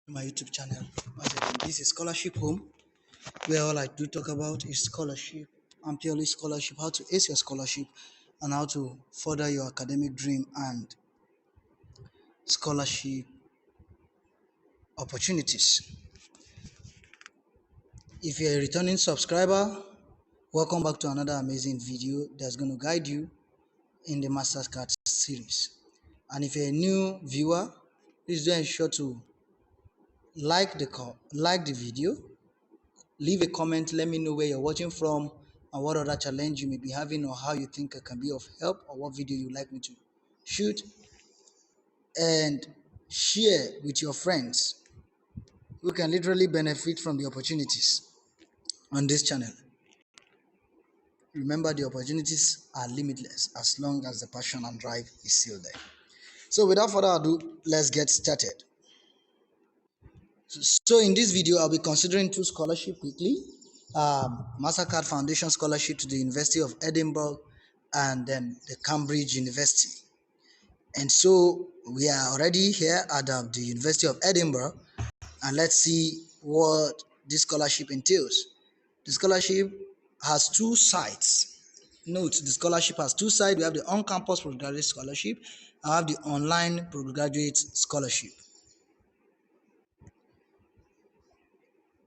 My YouTube channel. This is Scholarship Home, where all I do talk about is scholarship and purely scholarship, how to ace your scholarship, and how to further your academic dream and scholarship opportunities. If you're a returning subscriber, welcome back to another amazing video that's going to guide you in the MasterCard series. And if you're a new viewer, please do ensure to like the video. Leave a comment, let me know where you're watching from and what other challenge you may be having or how you think I can be of help or what video you'd like me to shoot, and share with your friends who can literally benefit from the opportunities on this channel. Remember, the opportunities are limitless as long as the passion and drive is still there. So without further ado, let's get started. So in this video, I'll be considering two scholarships quickly. MasterCard Foundation Scholarship to the University of Edinburgh and then the Cambridge University. And so we are already here at the University of Edinburgh, and let's see what this scholarship entails. The scholarship has two sides. Note, the scholarship has two sides. We have the on-campus postgraduate scholarship and have the online postgraduate scholarship.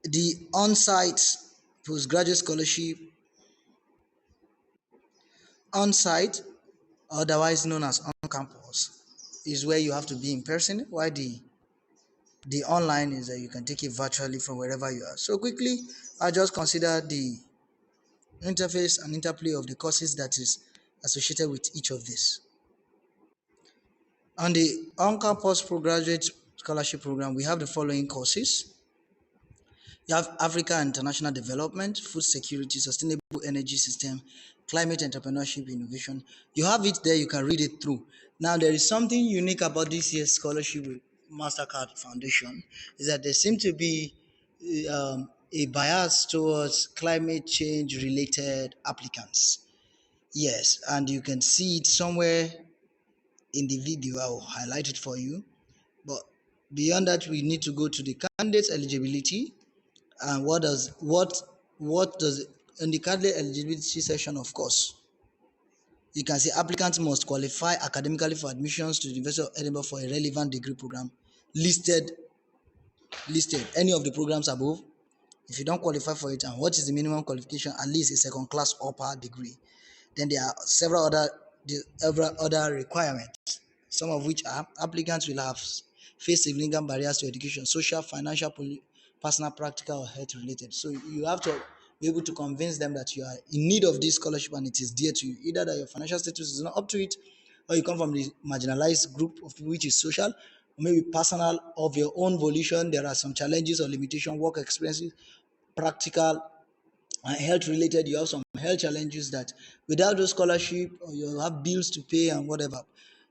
The on-site postgraduate scholarship, on-site, otherwise known as on-campus, is where you have to be in person, while the online is that you can take it virtually from wherever you are. So quickly, I just consider the interface and interplay of the courses that is associated with each of these. On the on-campus postgraduate scholarship program, we have the following courses. You have Africa and International Development, Food Security, Sustainable Energy System, Climate Entrepreneurship Innovation. You have it there, you can read it through. Now, there is something unique about this year's scholarship with MasterCard Foundation, is that there seems to be a bias towards climate change related applicants. Yes, and you can see it somewhere in the video. I will highlight it for you. But beyond that, we need to go to the candidate's eligibility. And what does in the candidate eligibility section, of course, you can see applicants must qualify academically for admissions to the University of Edinburgh for a relevant degree program listed any of the programs above. If you don't qualify for it, and what is the minimum qualification? At least a second class upper degree. Then there are several other requirements, some of which are applicants will have faced significant barriers to education, social, financial, personal, practical, or health related. So you have to be able to convince them that you are in need of this scholarship and it is dear to you, either that your financial status is not up to it, or you come from the marginalized group of people, which is social, or maybe personal, of your own volition. There are some challenges or limitations, work experiences, practical, and health related. You have some health challenges that without those scholarship, you have bills to pay and whatever.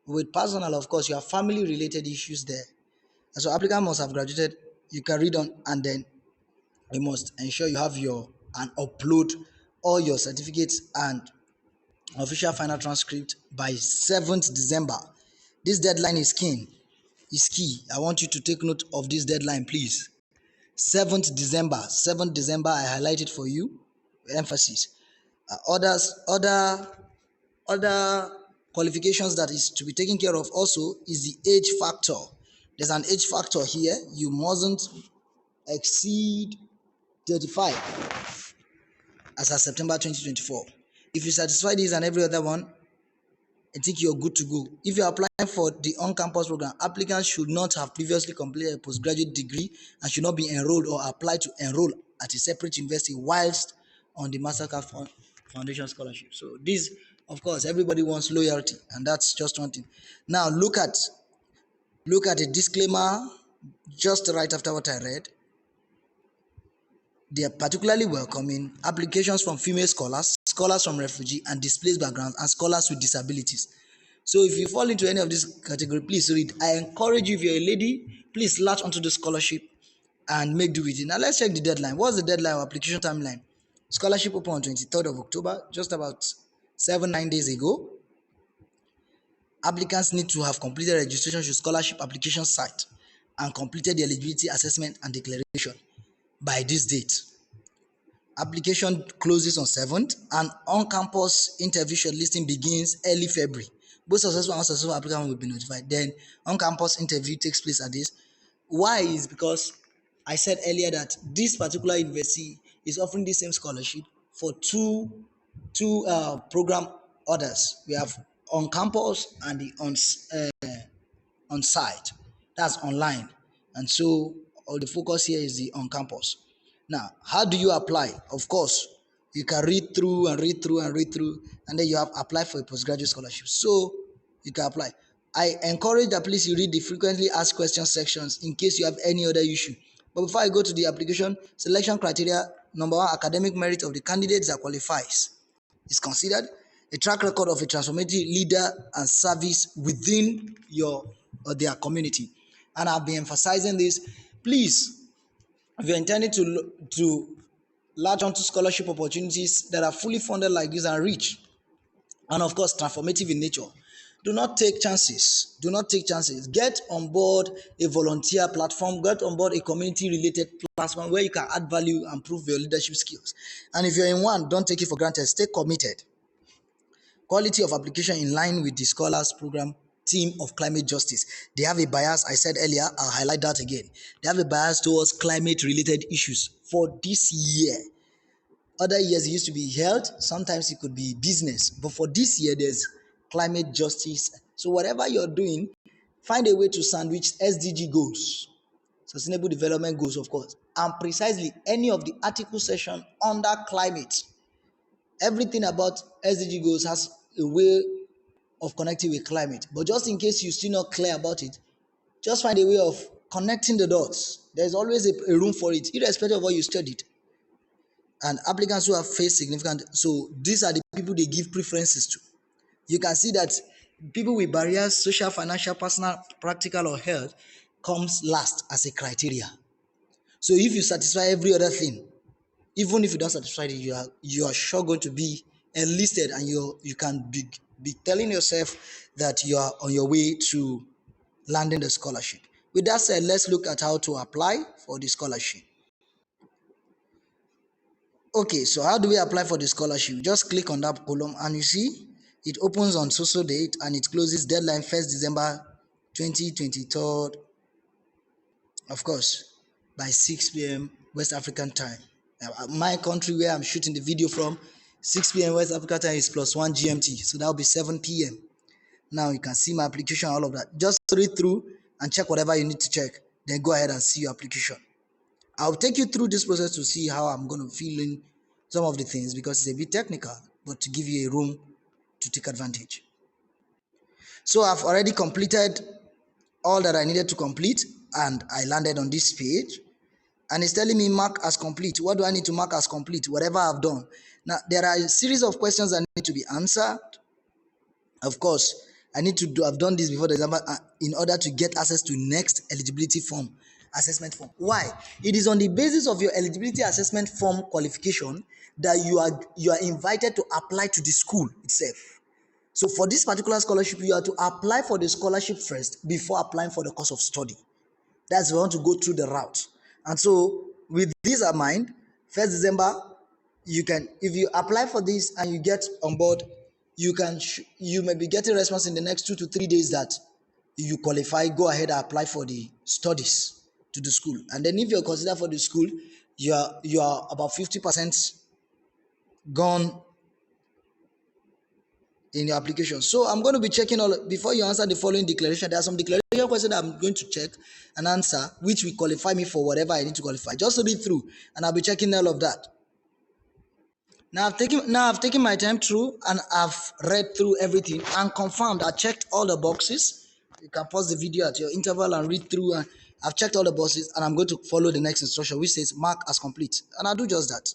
With personal, of course, you have family related issues there. And so applicant must have graduated. You can read on, and then you must ensure you have and upload all your certificates and official final transcript by 7th December. This deadline is key. I want you to take note of this deadline, please. 7th December. 7th December, I highlight it for you. Emphasis. Other qualifications that is to be taken care of also is the age factor. There's an age factor here. You mustn't exceed 35 as of September 2024. If you satisfy this and every other one, I think you're good to go. If you're applying for the on-campus program, applicants should not have previously completed a postgraduate degree and should not be enrolled or apply to enroll at a separate university whilst on the MasterCard Foundation Scholarship. So this, of course, everybody wants loyalty, and that's just one thing. Now look at a disclaimer just right after what I read. They are particularly welcoming applications from female scholars, scholars from refugee and displaced backgrounds, and scholars with disabilities. So if you fall into any of this category, please read. I encourage you, if you're a lady, please latch onto the scholarship and make do with it. Now let's check the deadline. What's the deadline or application timeline? Scholarship open on 23rd of October, just about 7-9 days ago. Applicants need to have completed registration to scholarship application site and completed the eligibility assessment and declaration by this date. Application closes on 7th and on-campus interview shortlisting begins early February. Both successful and unsuccessful applicants will be notified. Then on-campus interview takes place at this. Why is because I said earlier that this particular university is offering the same scholarship for two program orders. We have on campus and the on site. That's online. And so all the focus here is the on campus. Now, how do you apply? Of course, you can read through and read through and read through, and then you have apply for a postgraduate scholarship. So you can apply. I encourage that please you read the frequently asked questions sections in case you have any other issue. But before I go to the application, selection criteria, number one, academic merit of the candidates that qualifies is considered, a track record of a transformative leader and service within your or their community. And I've been emphasizing this. Please, if you're intending to latch onto scholarship opportunities that are fully funded like this and rich, and of course transformative in nature, do not take chances. Do not take chances. Get on board a volunteer platform. Get on board a community-related platform where you can add value and prove your leadership skills. And if you're in one, don't take it for granted. Stay committed. Quality of application in line with the scholars program team of climate justice. They have a bias. I said earlier, I'll highlight that again. They have a bias towards climate-related issues for this year. Other years it used to be health, sometimes it could be business, but for this year there's climate justice. So whatever you're doing, find a way to sandwich SDG goals, sustainable development goals, of course, and precisely any of the article section under climate. Everything about SDG goals has a way of connecting with climate, but just in case you're still not clear about it, just find a way of connecting the dots. There's always a room for it, irrespective of what you studied. And applicants who have faced significant, so these are the people they give preferences to. You can see that people with barriers, social, financial, personal, practical, or health, comes last as a criteria. So if you satisfy every other thing, even if you don't satisfy it, you are sure going to be enlisted, and you can be telling yourself that you are on your way to landing the scholarship. With that said, let's look at how to apply for the scholarship. Okay, so how do we apply for the scholarship? Just click on that column and you see it opens on so date and it closes deadline 1st December 2023, of course, by 6 p.m. West African time. Now, my country where I'm shooting the video from, 6 p.m. West African time is +1 GMT, so that will be 7 p.m. Now you can see my application, all of that. Just read through and check whatever you need to check, then go ahead and see your application. I'll take you through this process to see how I'm going to fill in some of the things because it's a bit technical, but to give you a room to take advantage. So I've already completed all that I needed to complete and I landed on this page and it's telling me mark as complete. What do I need to mark as complete? Whatever I've done. Now there are a series of questions that need to be answered. Of course, I need to have done this before the exam in order to get access to next eligibility form. Assessment form. Why? It is on the basis of your eligibility assessment form qualification that you are invited to apply to the school itself. So for this particular scholarship, you have to apply for the scholarship first before applying for the course of study. That's we want to go through the route. And so with this in mind, 1st December, you can, if you apply for this and you get on board, you may be getting response in the next 2 to 3 days that you qualify. Go ahead and apply for the studies to the school, and then if you're considered for the school, you are about 50% gone in your application. So I'm going to be checking all before you answer the following declaration. There are some declaration questions that I'm going to check and answer, which will qualify me for whatever I need to qualify. Just read through, and I'll be checking all of that. Now I've taken my time through, and I've read through everything and confirmed. I checked all the boxes. You can pause the video at your interval and read through, and I've checked all the boxes, and I'm going to follow the next instruction, which says mark as complete, and I'll do just that.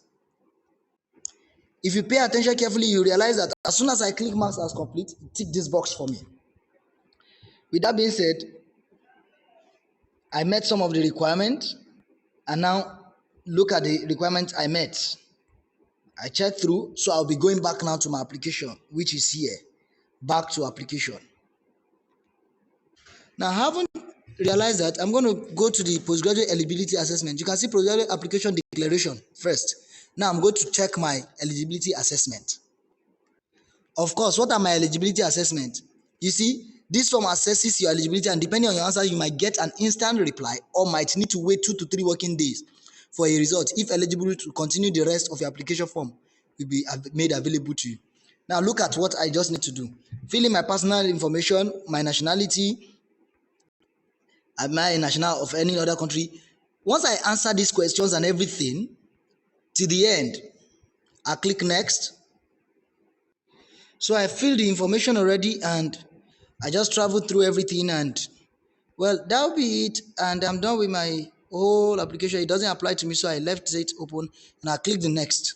If you pay attention carefully, you realize that as soon as I click mark as complete, tick this box for me. With that being said, I met some of the requirements, and now look at the requirements I met. I checked through, so I'll be going back now to my application, which is here. Back to application. Now, realize that I'm going to go to the postgraduate eligibility assessment. You can see postgraduate application declaration first. Now I'm going to check my eligibility assessment. Of course, what are my eligibility assessment? You see, this form assesses your eligibility, and depending on your answer, you might get an instant reply or might need to wait 2 to 3 working days for a result. If eligible to continue, the rest of your application form will be made available to you. Now look at what I just need to do. Fill in my personal information, my nationality. Am I a national of any other country? Once I answer these questions and everything to the end, I click next. So I filled the information already and I just traveled through everything, and well, that'll be it. And I'm done with my whole application. It doesn't apply to me, so I left it open and I click the next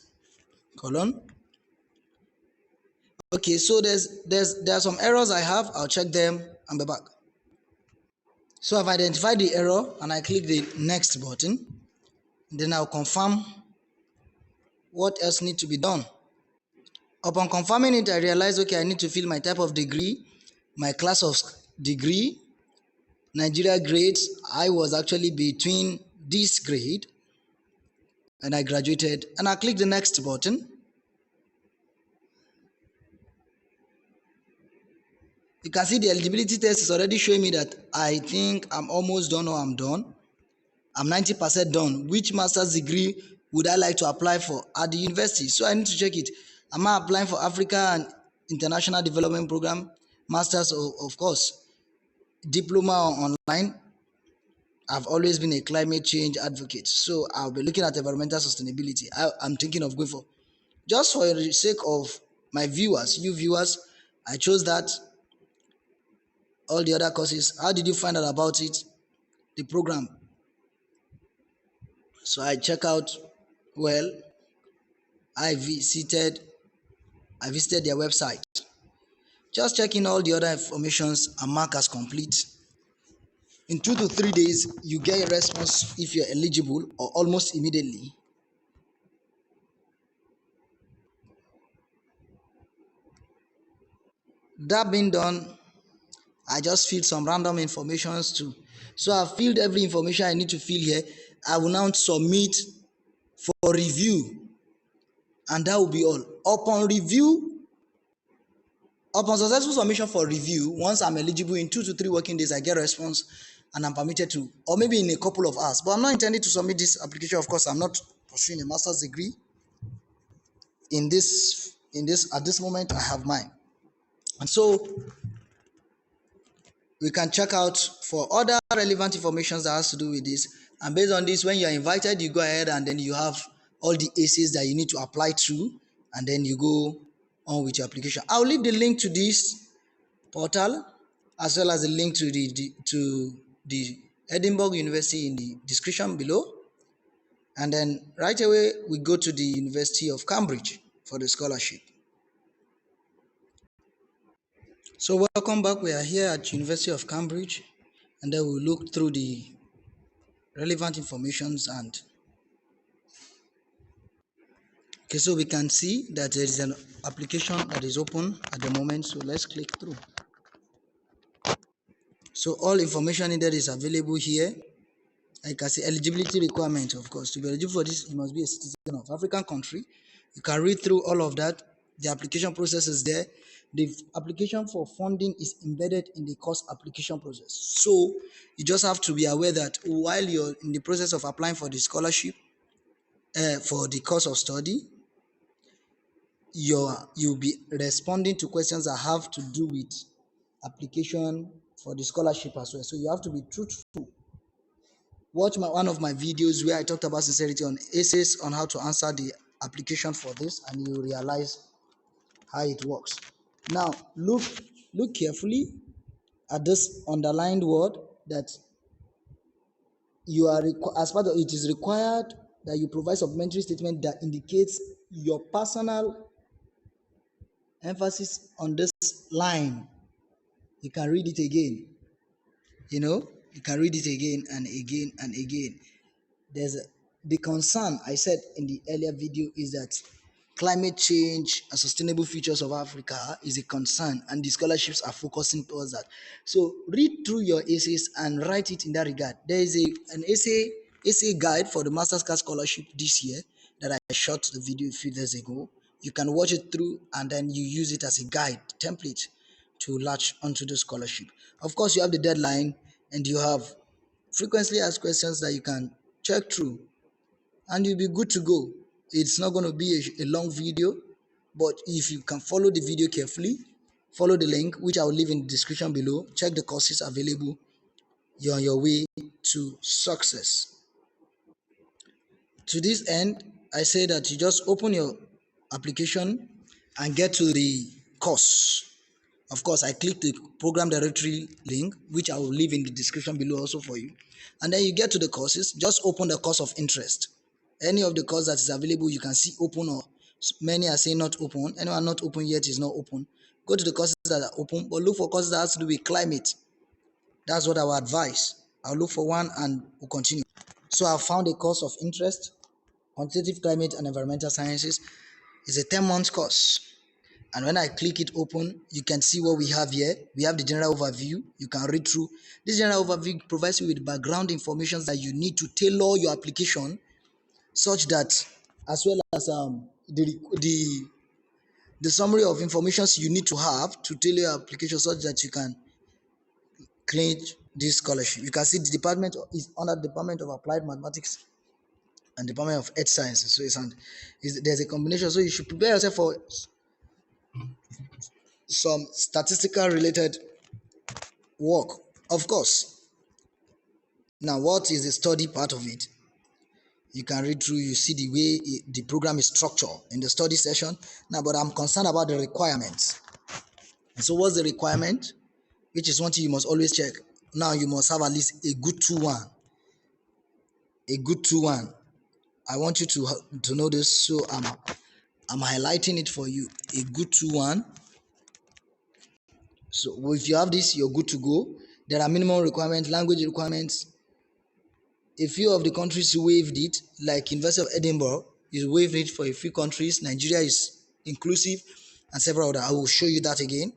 column. Okay, so there are some errors I have. I'll check them and be back. So I've identified the error and I click the next button. Then I'll confirm what else needs to be done. Upon confirming it, I realized, okay, I need to fill my type of degree, my class of degree, Nigeria grades. I was actually between this grade and I graduated, and I click the next button. You can see the eligibility test is already showing me that I think I'm almost done or I'm done. I'm 90% done. Which master's degree would I like to apply for at the university? So I need to check it. Am I applying for Africa and International Development Program? Masters, of course. Diploma online. I've always been a climate change advocate, so I'll be looking at environmental sustainability. I'm thinking of going for, just for the sake of my viewers, you viewers, I chose that. All the other courses, how did you find out about it? The program. So I check out, well, I visited their website. Just checking all the other informations and mark as complete. In 2 to 3 days, you get a response if you're eligible, or almost immediately. That being done, I just filled some random informations too. So I've filled every information I need to fill here. I will now submit for review, and that will be all. Upon successful submission for review, once I'm eligible, in 2 to 3 working days, I get a response and I'm permitted to, or maybe in a couple of hours. But I'm not intending to submit this application. Of course, I'm not pursuing a master's degree. At this moment, I have mine. And so we can check out for other relevant information that has to do with this. And based on this, when you're invited, you go ahead and then you have all the ACs that you need to apply to, and then you go on with your application. I'll leave the link to this portal as well as the link to the Edinburgh University in the description below. And then right away, we go to the University of Cambridge for the scholarship. So welcome back. We are here at University of Cambridge, and then we'll look through the relevant informations. And okay, so we can see that there is an application that is open at the moment. So let's click through. So all information needed is available here. I can see eligibility requirements. Of course, to be eligible for this, you must be a citizen of African country. You can read through all of that. The application process is there. The application for funding is embedded in the course application process. So you just have to be aware that while you're in the process of applying for the scholarship, for the course of study, you'll be responding to questions that have to do with application for the scholarship as well. So you have to be truthful. Watch one of my videos where I talked about sincerity on essays on how to answer the application for this, and you realize how it works. Now look carefully at this underlined word that you are as part of it is required that you provide supplementary statement that indicates your personal emphasis on this line. You can read it again. You can read it again and again and again. The concern I said in the earlier video is that climate change and sustainable futures of Africa is a concern, and the scholarships are focusing towards that. So read through your essays and write it in that regard. There is an essay guide for the MasterCard scholarship this year that I shot the video a few days ago. You can watch it through and then you use it as a guide template to latch onto the scholarship. Of course, you have the deadline and you have frequently asked questions that you can check through and you'll be good to go. It's not going to be a long video, but if you can follow the video carefully, follow the link, which I will leave in the description below, check the courses available, you're on your way to success. To this end, I say that you just open your application and get to the course. Of course, I click the program directory link, which I will leave in the description below also for you. And then you get to the courses, just open the course of interest. Any of the course that is available, you can see open, or many are saying not open. Anyone not open yet is not open. Go to the courses that are open, but look for courses that has to do with climate. That's what I would advise. I'll look for one and we'll continue. So I found a course of interest, quantitative climate and environmental sciences. It's a 10-month course. And when I click it open, you can see what we have here. We have the general overview. You can read through. This general overview provides you with background information that you need to tailor your application such that, as well as the summary of information you need to have to tailor your application such that you can claim this scholarship. You can see the department is under the Department of Applied Mathematics and Department of Earth Sciences. So there's a combination. So you should prepare yourself for some statistical related work, of course. Now, what is the study part of it? You can read through, you see the way the program is structured in the study session. Now, but I'm concerned about the requirements. And so what's the requirement? Which is one thing you must always check. Now, you must have at least a good 2-1. A good 2-1. I want you to know this, so I'm highlighting it for you. A good 2-1. So if you have this, you're good to go. There are minimum requirements, language requirements. A few of the countries waived it, like University of Edinburgh is waived it for a few countries. Nigeria is inclusive, and several other. I will show you that again.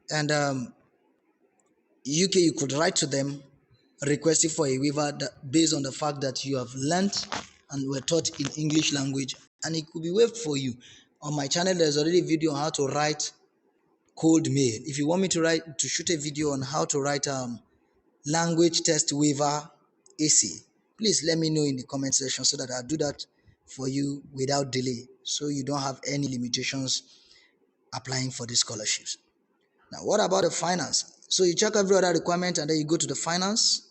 And UK, you could write to them requesting for a waiver based on the fact that you have learned and were taught in English language, and it could be waived for you. On my channel, there's already a video on how to write cold mail. If you want me to shoot a video on how to write language test waiver essay, please let me know in the comment section so that I'll do that for you without delay, so you don't have any limitations applying for these scholarships. Now, what about the finance? So you check every other requirement and then you go to the finance.